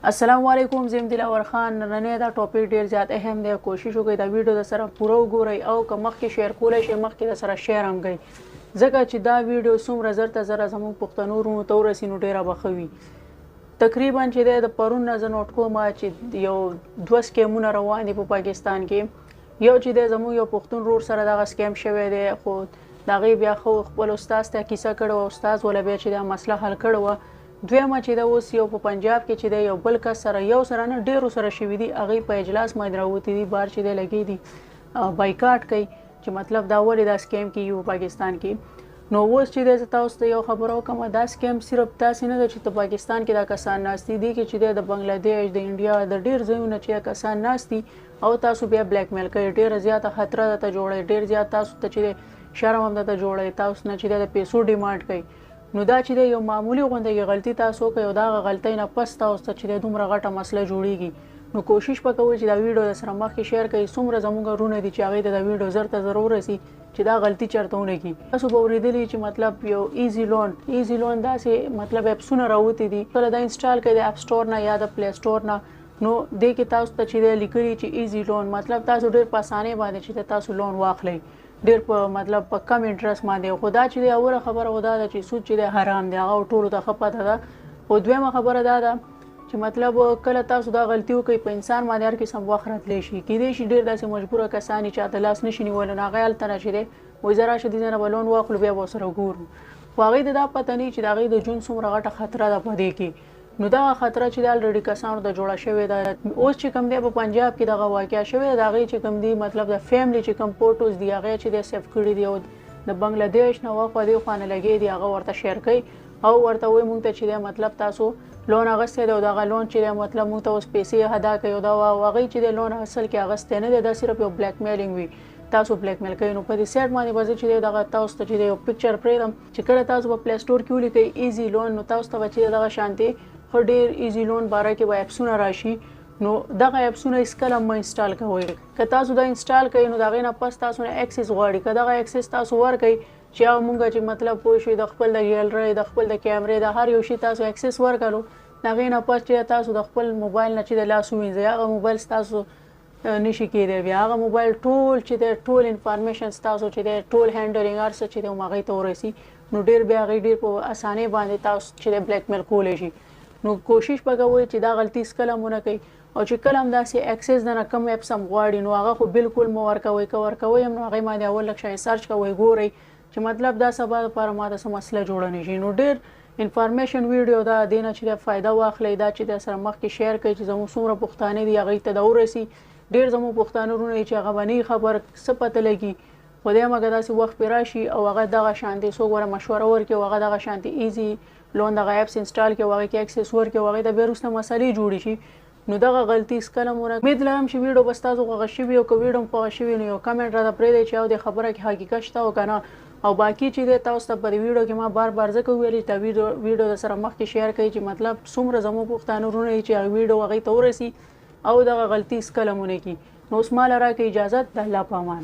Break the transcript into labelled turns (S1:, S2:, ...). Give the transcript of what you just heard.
S1: السلام علیکم، زم دلاور خان. نننې دا ټاپک ډیر زیات اهم دی. کوشش وکړئ دا ویډیو د سره پوره وګورئ او که مخکې شیر کولای شئ مخکې د سره شیر هم کړئ، ځکه چې دا ویډیو څومره زر ته زره زموږ پښتنو وروڼو ته ورسي نو ډیره به ښه وي. تقریبا چې دی د پرون نه زه نوټ کوم چې یو 2 سکیمونه روان دي په پاکستان کې. یو چې دی زموږ یو پښتون ورور سره دغه سکیم شوی دی، خو د هغې بیا خو خپل استاد ته کیسه کړې وه، استاد وله بیا چې دا مسله حل کړې وه. دویمه چې دا اوس یو په پنجاب کې چې دی یو بل کس سره یو سره نه ډیرو سره شوي دي، هغې په اجلاس باندې راوتي دي، بار چې دی لګې دي بایکاټ کوي چې مطلب دا ولې دا سکیم کیږي په پاکستان کې. نو اوس چې دی زه تاسو ته یو خبره وکړم، دا سکیم صرف داسې نه ده چې په پاکستان کې دا کسان ناست دي کې چې دی د بنګلادیش د انډیا د ډیر ځایونه چې کسان ناست دي او تاسو بیا بلیک میل کوي، ډیره زیاته خطره درته جوړوي، ډیر زیات تاسو ته چې دی شرم هم درته جوړوي، تاسو نه چې دی د پیسو ډیمانډ کوي. نو دا چې دی یو معمولی غونډه غلطي تاسو کوي او دا غلطۍ نه پس تاسو ته چې دی دومره غټه مسله جوړیږي. نو کوشش وکوئ چې دا ویډیو د سره مخکې شیر کړئ، څومره زموږ وروڼه دي چې هغې ته دا ویډیو زر ته زر ورسي چې دا غلطي چېرته ونه کړي. تاسو به اورېدلي چې مطلب یو ایزي لون داسې مطلب اپسونه راوتي دي، کله دا انسټال کړئ د اپ سټور نه یا د پلی سټور نه، نو دې کې تاسو ته چې دی لیکلي چې ایزي لون مطلب تاسو ډېر په اسانۍ باندې چې تاسو لون واخلئ، ډیر په مطلب په کم انټرست باندې. خو دا چې دی اوله خبره خو دا ده چې سود چې دی حرام دی، هغه ټولو ته ښه پته ده. خو دویمه خبره دا ده چې مطلب کله تاسو دا غلطي وکړئ په انسان باندې هر قسم وخت راتلی شي، کیدای شي ډېر داسې مجبوره کسان چې چاته لاس نشي نیولی، نو هغه هلته نه چې دی وایي زه راشه دې ځای نه به لون واخلو بیا به ورسره ګورو، خو هغې ته دا پته نه وي چې د هغې د ژوند څومره غټه خطره ده په دې کې. نو دغه خطره چې د الریډي کسانو ته جوړه شوې ده. اوس چې کوم دی په پنجاب کې دغه واقعه شوې ده، د هغې چې کوم دی مطلب د فیملی چې کوم فوټوز دي هغې چې دی سیف کړي دي او د بنګلادیش نه واخوا دې خوا نه لګې دي، هغه ورته شیر کوي او ورته وایي مونږ ته چې دی مطلب تاسو لون اغستی دی او دغه لون چې دی مطلب مونږ ته اوس پیسې ادا کوي او دا هغې چې دی لون اصل کې اغستی نه دی، دا صرف یو بلیک میلینګ وي، تاسو بلیک میل کوي. نو په دې سایټ باندې به زه چې دی دغه تاسو ته چې دی یو پکچر پرېږدم چې کله تاسو په پلی سټور کې ولیکئ ایزي لون، نو تاسو ته به چې دغه شانتې خو ډېر ایزي لون باره کې به اپسونه راشي. نو دغه اپسونه هېڅکله مه انسټال کوئ، که تاسو دا انسټال کوئ نو د هغې نه پس تاسو نه اکسس غواړي، که دغه اکسس تاسو ورکئ چې هغه مونږ چې مطلب پوه شئ د خپل د ګیلرۍ د خپل د کیمرې د هر یو شي تاسو اکسس ورکړو، د هغې نه پس چې تاسو د خپل موبایل نه چې د لاس ووینځئ، هغه موبایل ستاسو نشي کېدی، بیا هغه موبایل ټول چې دی ټول انفارمیشن ستاسو چې دی ټول هینډلینګ هر څه چې دی هغې ته ورسي، نو ډېر بیا هغې ډېر په اسانۍ باندې تاسو چې دی بلیک میل کولی شي. نو کوشش وکوئ چې دا غلطي هېڅکله هم ونه کوئ او چې کله هم داسې اکسس نه کم اپس هم غواړي نو هغه خو بالکل مه ورکوئ، که ورکوئ هم نو هغې باندې اول لږ شی سرچ کوئ، ګورئ چې مطلب دا سبا دپاره ماته څه مسله جوړه نه شي. نو ډېر انفارمیشن ویډیو ده، دې نه چې فایده واخلئ، دا چې د سره مخکې شیر کوئ چې زموږ څومره پښتانه دي هغې ته دا ورسي. ډېر زموږ پښتانه وروڼه چې هغه به نه خبر څه پته لګي، خدای مګر داسې وخت پرې راشي او هغه دغه شانتې څوک وره مشوره ورکړي او هغه دغه شانتې ایزي لون دغه اپس انسټال کړي او هغې کې اکسس ورکړي او هغې ته بیا وروسته مسلې جوړې شي، نو دغه غلطي هېڅکله هم ونه. امید لرم چې ویډیو به ستاسو خوښه شوي او که ویډیو هم خوښه شوي نو یو کمنټ راته پرېږدئ چې او دې خبره کې حقیقت شته او که نه، او باقي چې دی تاسو ته په دې ویډیو کې ما بار بار ځکه وویلې چې دا ویډیو د سره مخکې شیر کړئ چې مطلب څومره زموږ پښتانه وروڼه دي چې هغه ویډیو هغې ته ورسي او دغه غلطي هېڅکله هم ونه کړي. نو اوس ماله راکړئ اجازت، د الله په امان.